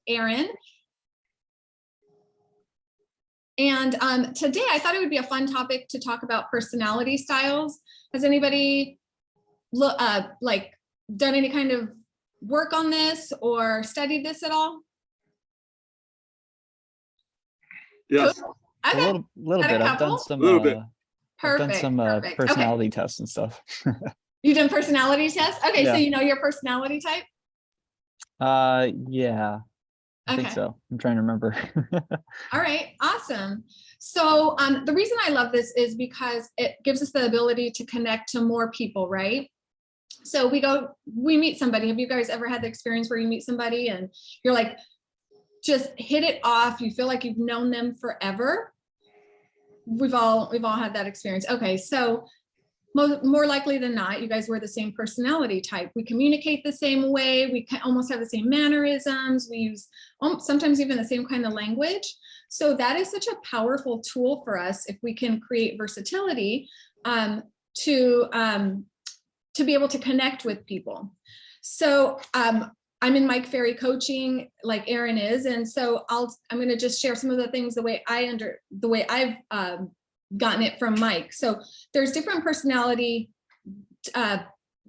Erin. And today I thought it would be a fun topic to talk about personality styles. Has anybody like done any kind of work on this or studied this at all? Yes. Cool. A Okay. little bit. I've done some Perfect. personality Okay. tests and stuff. You've done personality tests? Okay, Yeah. so you know your personality type? Yeah, I think so. I'm trying to remember. All right, awesome. So the reason I love this is because it gives us the ability to connect to more people, right? So we meet somebody. Have you guys ever had the experience where you meet somebody and you're like, just hit it off? You feel like you've known them forever. We've all had that experience. Okay, so more likely than not, you guys were the same personality type. We communicate the same way. We almost have the same mannerisms. We use sometimes even the same kind of language. So that is such a powerful tool for us if we can create versatility to be able to connect with people. So I'm in Mike Ferry coaching, like Erin is, and so I'm going to just share some of the things the way I've gotten it from Mike. So there's different personality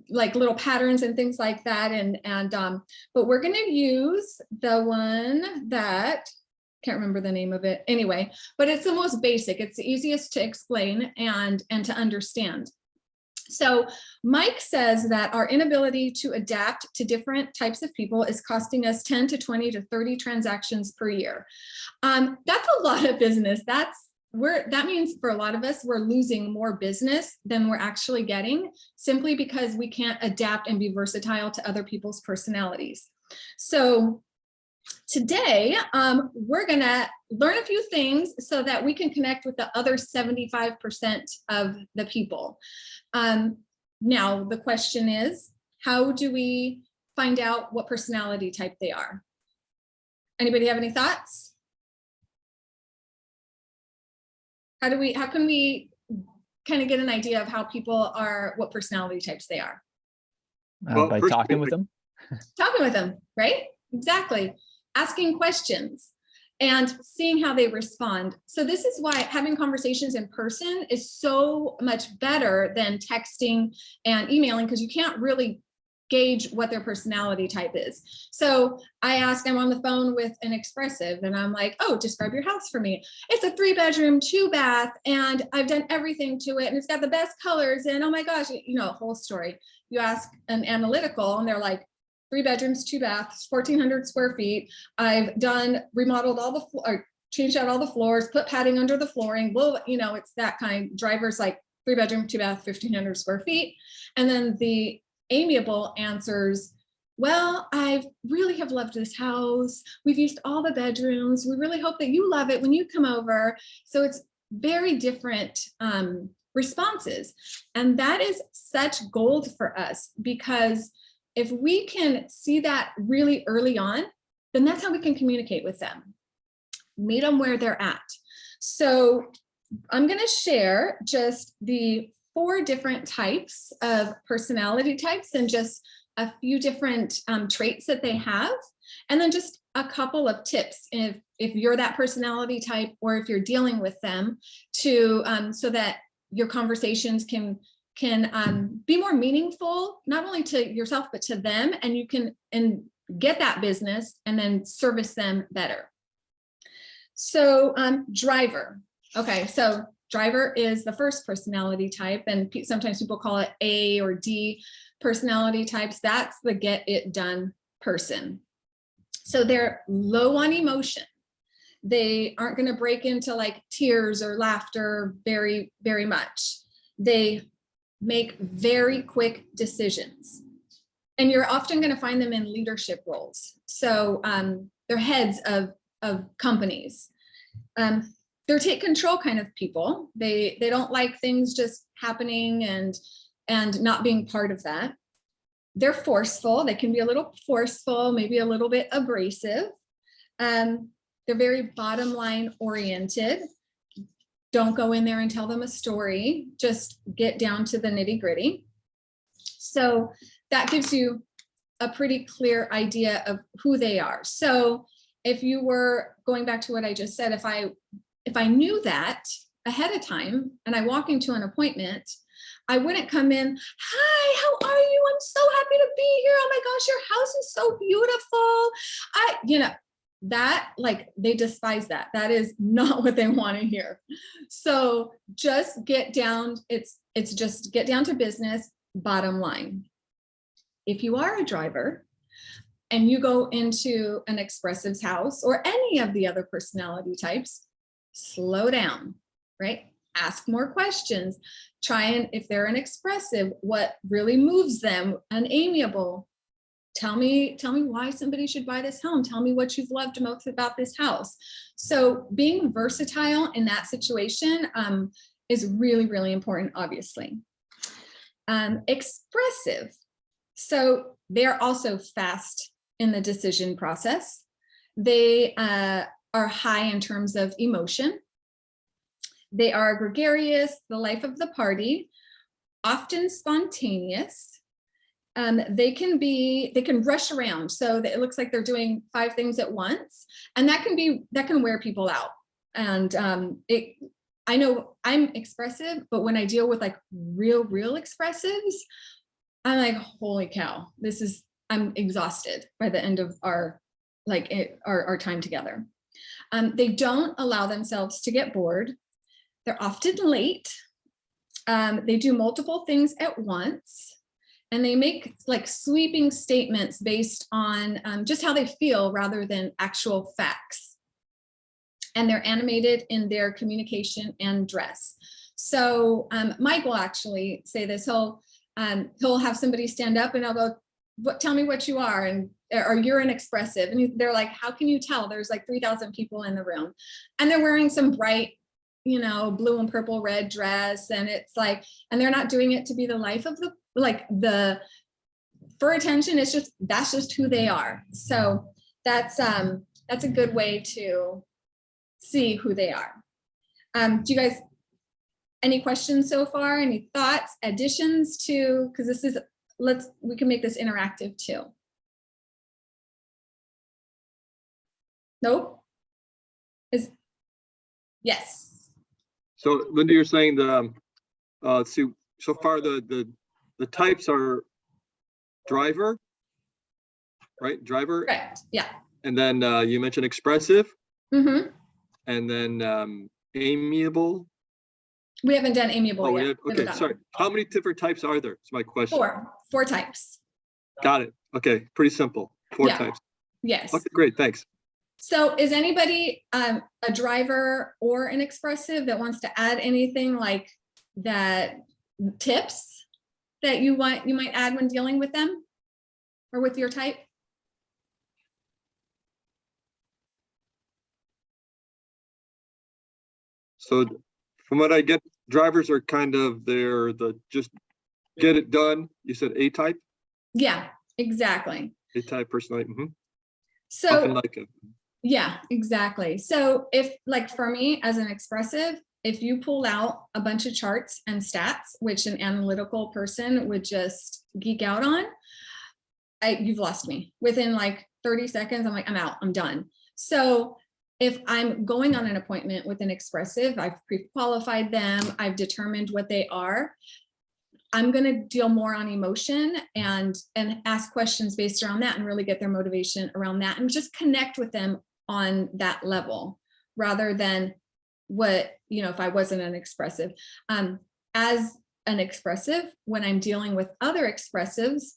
like little patterns and things like that, but we're going to use the one that can't remember the name of it anyway, but it's the most basic. It's the easiest to explain and to understand. So Mike says that our inability to adapt to different types of people is costing us 10 to 20 to 30 transactions per year. That's a lot of business. That means for a lot of us, we're losing more business than we're actually getting, simply because we can't adapt and be versatile to other people's personalities. So today, we're gonna learn a few things so that we can connect with the other 75% of the people. Now, the question is, how do we find out what personality type they are? Anybody have any thoughts? How can we kind of get an idea of how people are, what personality types they are? By talking with them. Talking with them, right? Exactly. Asking questions and seeing how they respond. So this is why having conversations in person is so much better than texting and emailing, because you can't really gauge what their personality type is. So I'm on the phone with an expressive and I'm like, oh, describe your house for me. It's a 3-bedroom, 2-bath, and I've done everything to it, and it's got the best colors, and oh my gosh, a whole story. You ask an analytical and they're like, 3 bedrooms, 2 baths, 1,400 square feet. I've remodeled all the changed out all the floors, put padding under the flooring. Well, it's that kind. Driver's like 3 bedroom, 2 bath, 1,500 square feet. And then the amiable answers, well, I really have loved this house. We've used all the bedrooms. We really hope that you love it when you come over. So it's very different responses. And that is such gold for us, because if we can see that really early on, then that's how we can communicate with them, meet them where they're at. So I'm going to share just the 4 different types of personality types and just a few different traits that they have, and then just a couple of tips if you're that personality type or if you're dealing with them, to so that your conversations can be more meaningful, not only to yourself, but to them, and you can get that business and then service them better. So driver. Okay, so driver is the first personality type, and sometimes people call it A or D personality types. That's the get it done person. So they're low on emotion. They aren't going to break into like tears or laughter very, very much. They make very quick decisions. And you're often going to find them in leadership roles. So they're heads of companies. They're take control kind of people. They don't like things just happening and not being part of that. They're forceful. They can be a little forceful, maybe a little bit abrasive. They're very bottom line oriented. Don't go in there and tell them a story, just get down to the nitty gritty. So that gives you a pretty clear idea of who they are. So if you were going back to what I just said, if I knew that ahead of time and I walk into an appointment, I wouldn't come in, hi, how are you? I'm so happy to be here. Oh my gosh, your house is so beautiful. That, like, they despise that. That is not what they want to hear. So just get down, it's just get down to business, bottom line. If you are a driver and you go into an expressive's house or any of the other personality types, slow down, right? Ask more questions. Try and, if they're an expressive, what really moves them, an amiable. Tell me why somebody should buy this home. Tell me what you've loved most about this house. So being versatile in that situation is really, really important, obviously. Expressive. So they're also fast in the decision process. They are high in terms of emotion. They are gregarious, the life of the party, often spontaneous. They can rush around. So that it looks like they're doing 5 things at once. And that can wear people out. And I know I'm expressive, but when I deal with like real expressives, I'm like, holy cow, I'm exhausted by the end of our time together. They don't allow themselves to get bored. They're often late. They do multiple things at once, and they make like sweeping statements based on just how they feel rather than actual facts. And they're animated in their communication and dress. So Mike will actually say this. He'll have somebody stand up and I'll go, tell me what you are, or you're an expressive. And they're like, how can you tell? There's like 3,000 people in the room. And they're wearing some bright, blue and purple, red dress. And it's like, and they're not doing it to be the life of for attention. That's just who they are. So that's a good way to see who they are. Do you guys, any questions so far? Any thoughts, additions to, because we can make this interactive too. Nope. Yes. So Linda, you're saying so far the types are driver, right? Driver. Correct. Yeah. And then you mentioned expressive. Mm-hmm. And then amiable. We haven't done amiable yet. Okay, sorry. How many different types are there? That's my question. 4 types. Got it. Okay, pretty simple. 4 types. Yes. Okay, great. Thanks. So is anybody a driver or an expressive that wants to add anything like that, tips that you might add when dealing with them or with your type? So from what I get, drivers are kind of the just get it done. You said A type? Yeah, exactly. A type personality. Mm-hmm. So like it. Yeah, exactly. So if, like, for me as an expressive, if you pull out a bunch of charts and stats, which an analytical person would just geek out on, you've lost me. Within like 30 seconds, I'm like, I'm out, I'm done. So if I'm going on an appointment with an expressive, I've pre-qualified them, I've determined what they are, I'm going to deal more on emotion and ask questions based around that and really get their motivation around that and just connect with them on that level rather than what, if I wasn't an expressive. As an expressive, when I'm dealing with other expressives,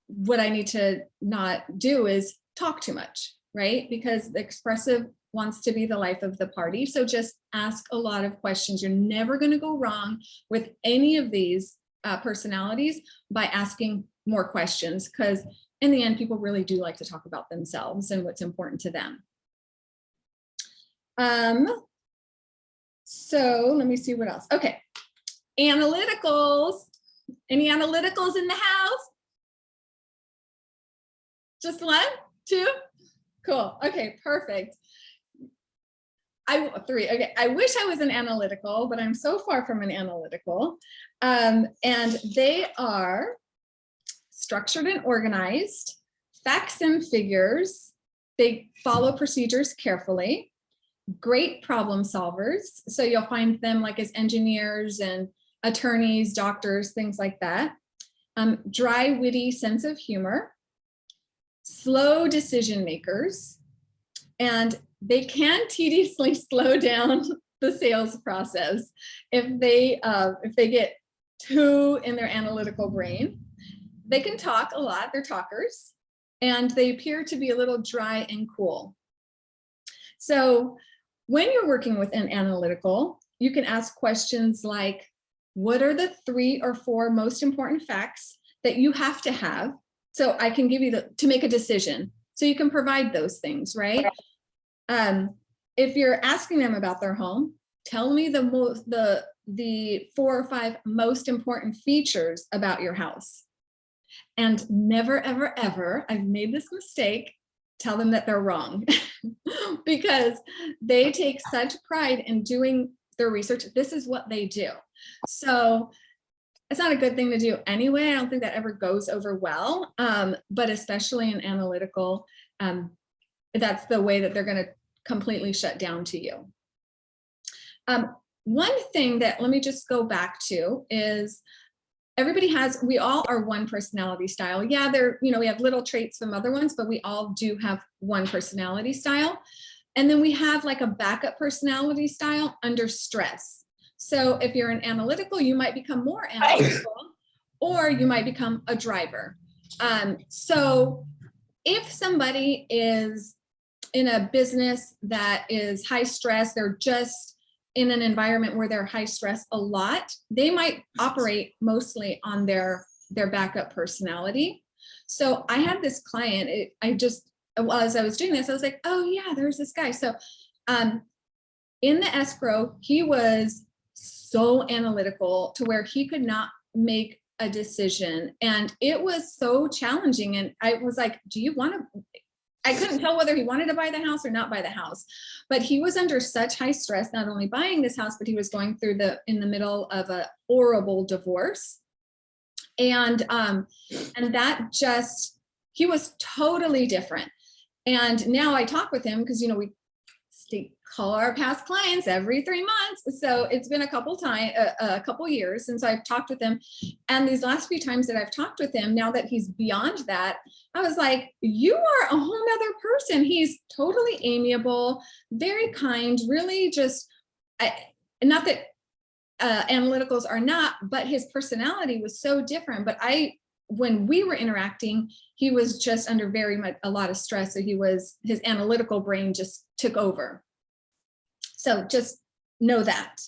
what I need to not do is talk too much, right? Because the expressive wants to be the life of the party. So just ask a lot of questions. You're never going to go wrong with any of these personalities by asking more questions, because in the end, people really do like to talk about themselves and what's important to them. So let me see what else. Okay. Analyticals. Any analyticals in the house? Just 1, 2? Cool. Okay, perfect. 3. Okay, I wish I was an analytical, but I'm so far from an analytical. And they are structured and organized, facts and figures, They follow procedures carefully, great problem solvers. So you'll find them like as engineers and attorneys, doctors, things like that. Dry, witty sense of humor, slow decision makers, and they can tediously slow down the sales process if they get too in their analytical brain. They can talk a lot, they're talkers, and they appear to be a little dry and cool. So when you're working with an analytical, you can ask questions like, what are the 3 or 4 most important facts that you have to have? So I can give you to make a decision. So you can provide those things, right? If you're asking them about their home, tell me the 4 or 5 most important features about your house. And never, ever, ever, I've made this mistake, tell them that they're wrong because they take such pride in doing their research. This is what they do. So it's not a good thing to do anyway. I don't think that ever goes over well, but especially in analytical, that's the way that they're going to completely shut down to you. One thing that, let me just go back to, is we all are one personality style. Yeah, we have little traits from other ones, but we all do have one personality style. And then we have like a backup personality style under stress. So if you're an analytical, you might become more analytical, or you might become a driver. So if somebody is in a business that is high stress, they're just in an environment where they're high stress a lot, they might operate mostly on their backup personality. So I had this client, as I was doing this, I was like, oh yeah, there's this guy. So in the escrow, he was so analytical to where he could not make a decision. And it was so challenging. And I was like, I couldn't tell whether he wanted to buy the house or not buy the house, but he was under such high stress, not only buying this house, but he was going through in the middle of a horrible divorce. And that he was totally different. And now I talk with him because, we call our past clients every 3 months. So it's been a couple years since I've talked with him. And these last few times that I've talked with him, now that he's beyond that, I was like, you are a whole nother person. He's totally amiable, very kind, really just, not that analyticals are not, but his personality was so different. But when we were interacting, he was just under a lot of stress. So his analytical brain just took over. So just know that.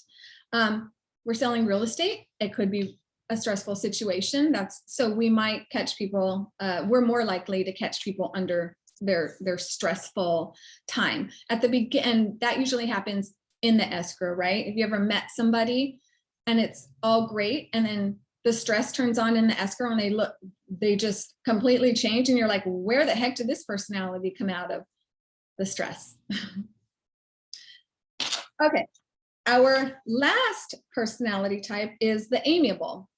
We're selling real estate. It could be a stressful situation. So we might catch people, we're more likely to catch people under their stressful time at the beginning. That usually happens in the escrow, right? If you ever met somebody and it's all great, and then the stress turns on in the escrow and they just completely change. And you're like, where the heck did this personality come out of? The stress. Okay. Our last personality type is the amiable.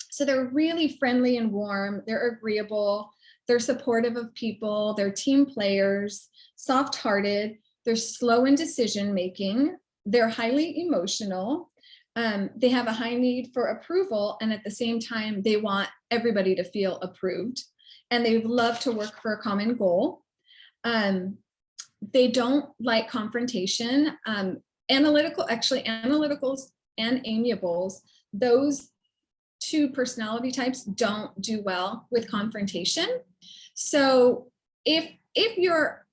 So they're really friendly and warm. They're agreeable. They're supportive of people. They're team players, soft-hearted. They're slow in decision-making. They're highly emotional. They have a high need for approval, and at the same time, they want everybody to feel approved, and they love to work for a common goal. They don't like confrontation. Analyticals and amiables, those 2 personality types don't do well with confrontation. So if you're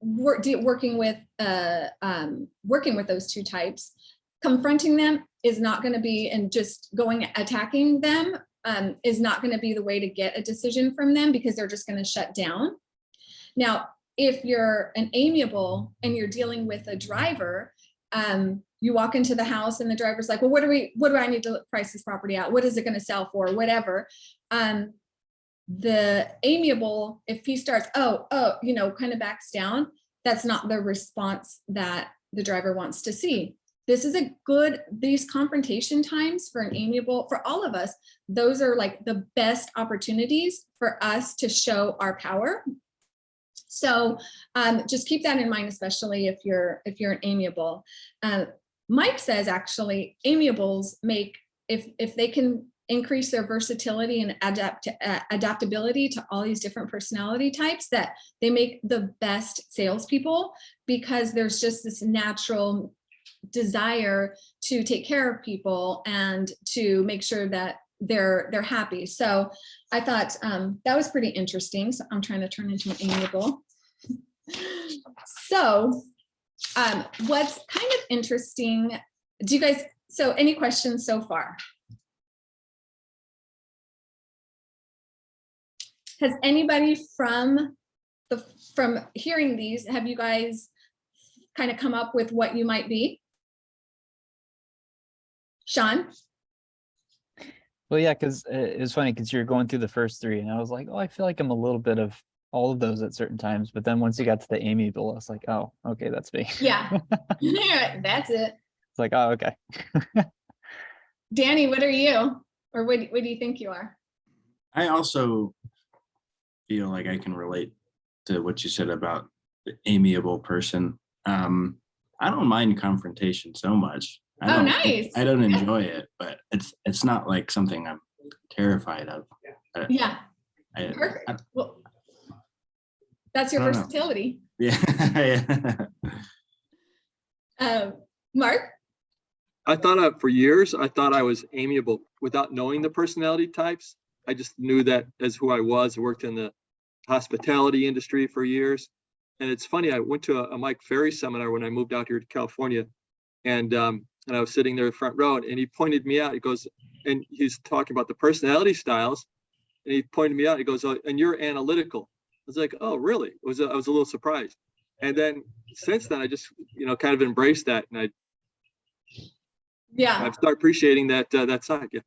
working with those 2 types, confronting them is not going to be, and just attacking them is not going to be the way to get a decision from them, because they're just going to shut down. Now, if you're an amiable and you're dealing with a driver, you walk into the house and the driver's like, well, what do I need to price this property out? What is it going to sell for? Whatever. The amiable, if he starts, kind of backs down, that's not the response that the driver wants to see. This is these confrontation times for an amiable, for all of us, those are like the best opportunities for us to show our power. So just keep that in mind, especially if you're an amiable. Mike says actually amiables make, if they can increase their versatility and adaptability to all these different personality types, that they make the best salespeople, because there's just this natural desire to take care of people and to make sure that they're happy. So I thought that was pretty interesting. So I'm trying to turn into an amiable. So what's kind of interesting, do you guys, so any questions so far? Has anybody from hearing these, have you guys kind of come up with what you might be? Sean? Well, yeah, because it was funny because you're going through the first three and I was like, oh, I feel like I'm a little bit of all of those at certain times. But then once you got to the amiable, I was like, oh, okay, that's me. Yeah, yeah, that's it. It's like, oh, okay. Danny, what are you? Or what do you think you are? I also feel like I can relate to what you said about the amiable person. I don't mind confrontation so much. Oh, nice. I don't enjoy it, but it's not like something I'm terrified of. Yeah. Perfect. Well, that's your versatility. Yeah. Mark? I thought for years, I thought I was amiable without knowing the personality types. I just knew that as who I was. I worked in the hospitality industry for years. And it's funny, I went to a Mike Ferry seminar when I moved out here to California. And I was sitting there in the front row, and he pointed me out. He goes, and he's talking about the personality styles. And he pointed me out. He goes, oh, and you're analytical. I was like, oh, really? I was a little surprised. And then since then, I just, kind of embraced that. And I've started appreciating that side. Yeah.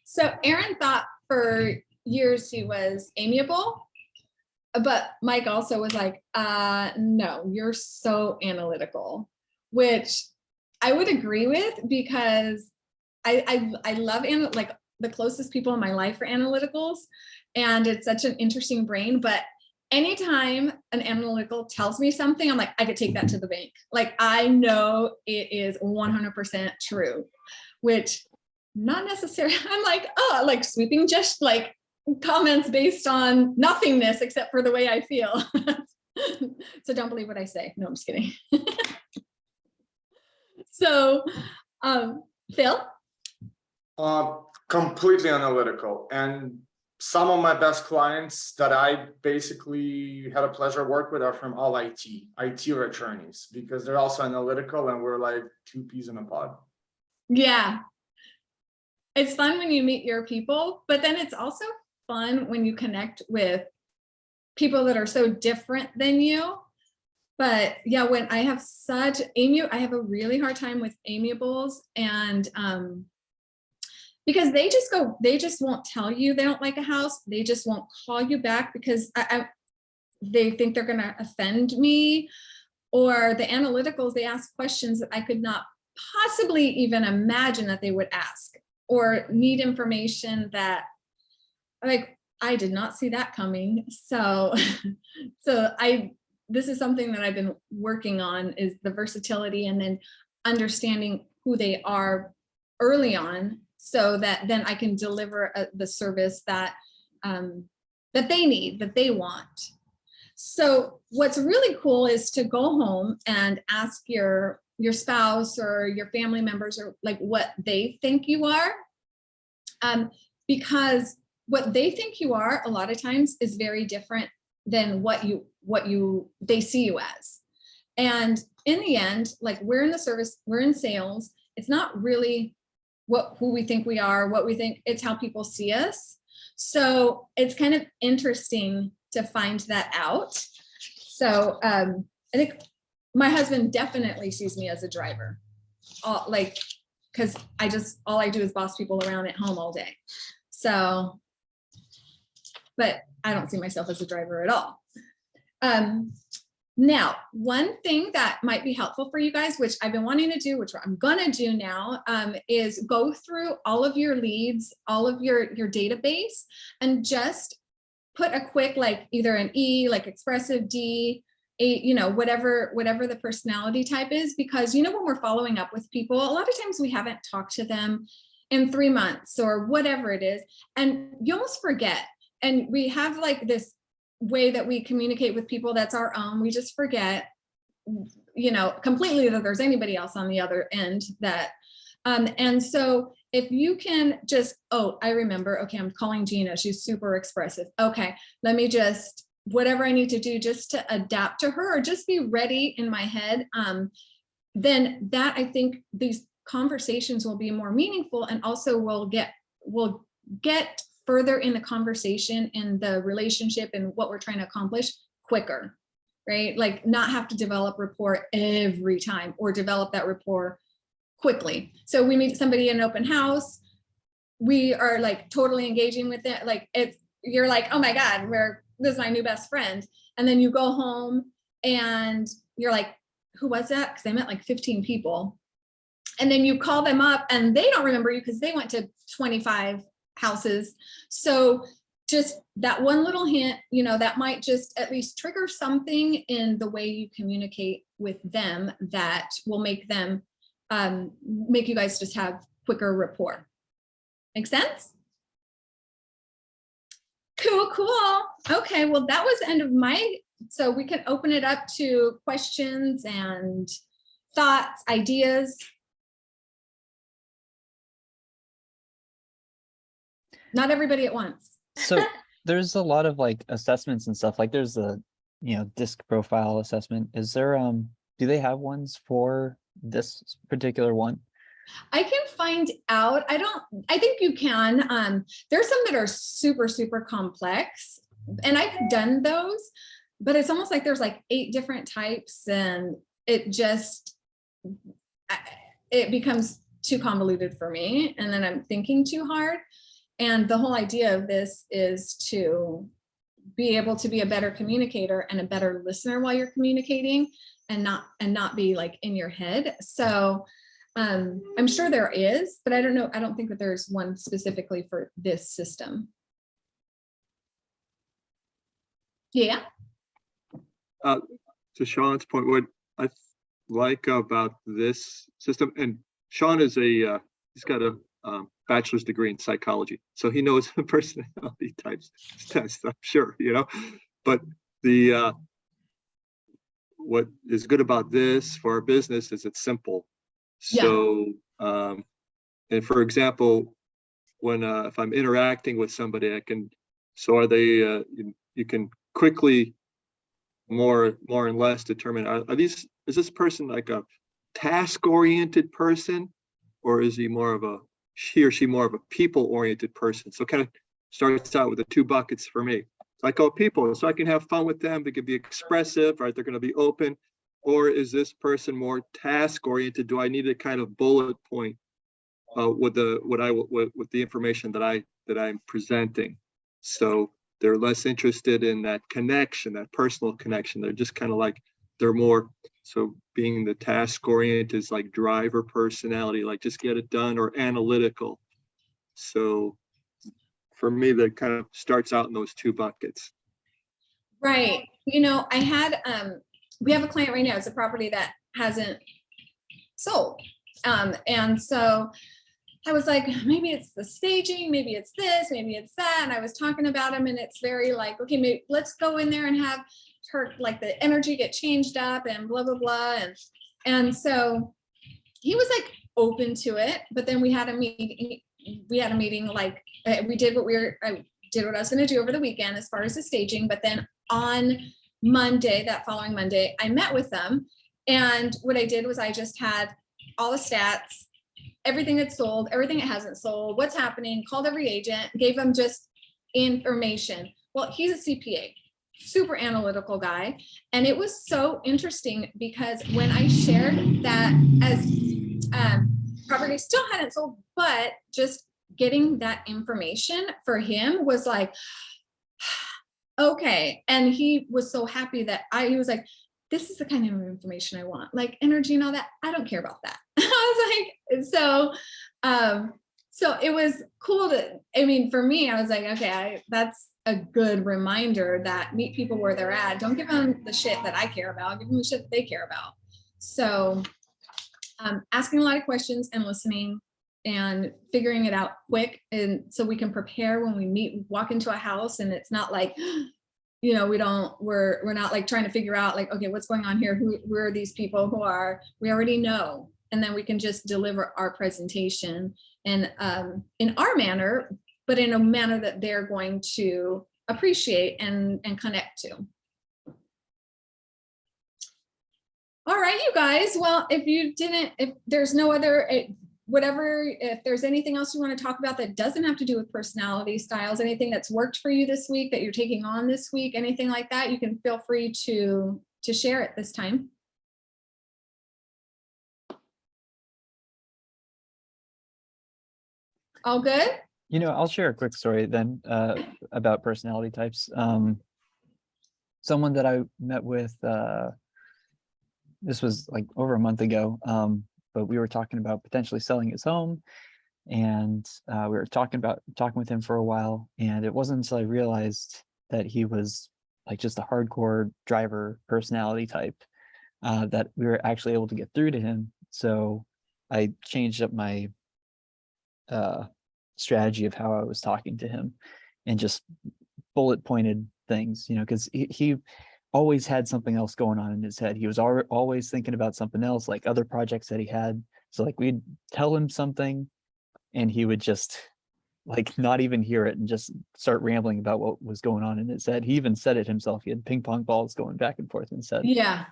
So Aaron thought for years he was amiable, but Mike also was like, no, you're so analytical, which I would agree with, because I love like the closest people in my life are analyticals, and it's such an interesting brain. But anytime an analytical tells me something, I'm like, I could take that to the bank. Like, I know it is 100% true, which not necessarily, I'm like, oh, like sweeping just like comments based on nothingness except for the way I feel. So don't believe what I say. No, I'm just kidding. So, Phil? Completely analytical. And some of my best clients that I basically had a pleasure of work with are from all IT attorneys, because they're also analytical and we're like two peas in a pod. Yeah. It's fun when you meet your people, but then it's also fun when you connect with people that are so different than you. But yeah, when I have I have a really hard time with amiables, and because they just won't tell you they don't like a house. They just won't call you back because they think they're going to offend me. Or the analyticals, they ask questions that I could not possibly even imagine that they would ask, or need information that, like, I did not see that coming. So this is something that I've been working on, is the versatility, and then understanding who they are early on, so that then I can deliver the service that that they need, that they want. So what's really cool is to go home and ask your spouse or your family members, or like what they think you are, because what they think you are a lot of times is very different than what they see you as. And in the end, like, we're in the service, we're in sales. It's not really who we think we are, what we think, it's how people see us. So it's kind of interesting to find that out. So I think my husband definitely sees me as a driver, because all I do is boss people around at home all day. So, but I don't see myself as a driver at all. Now, one thing that might be helpful for you guys, which I've been wanting to do, which I'm gonna do now, is go through all of your leads, all of your database, and just put a quick, like either an E, like expressive, D, A, you know, whatever the personality type is, because, you know, when we're following up with people, a lot of times we haven't talked to them in 3 months or whatever it is, and you almost forget. And we have like this way that we communicate with people that's our own. We just forget, you know, completely that there's anybody else on the other end that, and so if you can just, oh, I remember, okay, I'm calling Gina, she's super expressive. Okay, let me just, whatever I need to do just to adapt to her or just be ready in my head, then that, I think these conversations will be more meaningful, and also we'll get further in the conversation and the relationship and what we're trying to accomplish quicker, right? Like not have to develop rapport every time or develop that rapport quickly. So we meet somebody in an open house, we are like totally engaging with it. Like you're like, oh my God, this is my new best friend. And then you go home and you're like, who was that? Because I met like 15 people. And then you call them up and they don't remember you because they went to 25 houses. So just that one little hint, you know, that might just at least trigger something in the way you communicate with them that will make them, make you guys just have quicker rapport. Make sense? Cool. Okay, well, that was the end of so we can open it up to questions and thoughts, ideas. Not everybody at once. So there's a lot of like assessments and stuff. Like there's a, you know, disc profile assessment. Is there, do they have ones for this particular one? I can find out. I think you can. There's some that are super, super complex, and I've done those, but it's almost like there's like 8 different types, and it becomes too convoluted for me. And then I'm thinking too hard. And the whole idea of this is to be able to be a better communicator and a better listener while you're communicating, and not be like in your head. So I'm sure there is, but I don't know. I don't think that there's one specifically for this system. Yeah. To Sean's point, what I like about this system, and Sean is he's got a bachelor's degree in psychology, so he knows personality types test, I'm sure, you know, but what is good about this for our business is it's simple. So, and for example, when if I'm interacting with somebody, are they, you can quickly more and less determine, is this person like a task-oriented person, or is he or she more of a people-oriented person? So kind of starts out with the 2 buckets for me. So I call people, so I can have fun with them. They can be expressive, right? They're going to be open. Or is this person more task-oriented? Do I need to kind of bullet point with the information that I'm presenting? So they're less interested in that connection, that personal connection. They're just kind of like, they're more, so being the task-oriented is like driver personality, like just get it done, or analytical. So for me, that kind of starts out in those 2 buckets. Right. You know, I had, we have a client right now, it's a property that hasn't sold. And so I was like, maybe it's the staging, maybe it's this, maybe it's that. And I was talking about him, and it's very like, okay, maybe let's go in there and have her, like the energy get changed up and blah, blah, blah. And so he was like open to it, but then we had a meeting, like we did I did what I was going to do over the weekend as far as the staging. But then on Monday, that following Monday, I met with them. And what I did was I just had all the stats, everything that's sold, everything that hasn't sold, what's happening, called every agent, gave them just information. Well, he's a CPA, super analytical guy. And it was so interesting because when I shared that as property still hadn't sold, but just getting that information for him was like, okay. And he was so happy that he was like, this is the kind of information I want, like energy and all that. I don't care about that. I was like, so it was cool for me, I was like, okay, a good reminder that meet people where they're at. Don't give them the shit that I care about, give them the shit that they care about. So asking a lot of questions and listening and figuring it out quick, and so we can prepare when we walk into a house, and it's not like, you know, we're not like trying to figure out like, okay, what's going on here? Who are these people? We already know. And then we can just deliver our presentation and in our manner, but in a manner that they're going to appreciate and connect to. All right, you guys. Well, if there's no other, if there's anything else you want to talk about that doesn't have to do with personality styles, anything that's worked for you this week that you're taking on this week, anything like that, you can feel free to share it this time. All good? You know, I'll share a quick story then about personality types. Someone that I met with, this was like over a month ago, but we were talking about potentially selling his home, and we were talking with him for a while, and it wasn't until I realized that he was like just a hardcore driver personality type that we were actually able to get through to him. So I changed up my strategy of how I was talking to him and just bullet pointed things, you know, because he always had something else going on in his head. He was always thinking about something else, like other projects that he had. So like we'd tell him something and he would just like not even hear it and just start rambling about what was going on in his head. He even said it himself. He had ping pong balls going back and forth in his head. Yeah.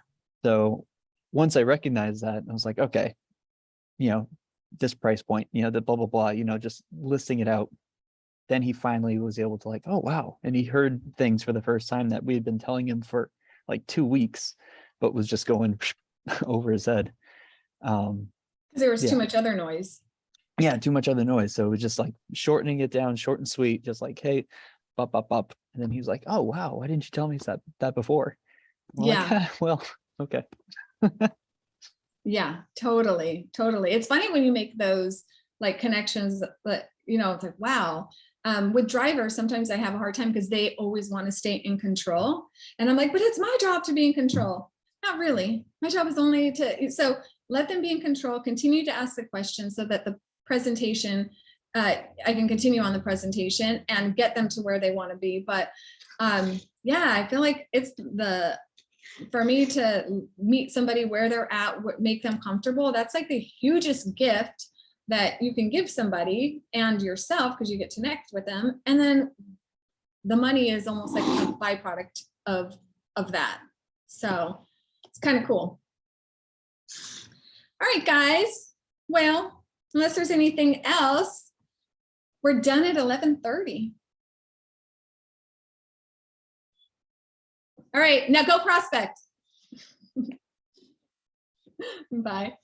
So once I recognized that, I was like, okay, you know, this price point, you know, the blah, blah, blah, you know, just listing it out. Then he finally was able to like, oh, wow. And he heard things for the first time that we had been telling him for like 2 weeks, but was just going over his head. Because there was too much other noise. Yeah, too much other noise. So it was just like shortening it down, short and sweet, just like, hey, up, up, up. And then he was like, oh, wow, why didn't you tell me that before? We're Yeah. like, well, okay. Yeah, totally. It's funny when you make those like connections, but you know, it's like, wow. With drivers, sometimes I have a hard time because they always want to stay in control. And I'm like, but it's my job to be in control. Not really. My job is only so let them be in control, continue to ask the questions so that the presentation, I can continue on the presentation and get them to where they want to be. But yeah, I feel like it's for me to meet somebody where they're at, make them comfortable. That's like the hugest gift that you can give somebody and yourself, because you get to connect with them. And then the money is almost like a byproduct of that. So it's kind of cool. All right, guys. Well, unless there's anything else, we're done at 11:30. All right, now go prospect. Bye.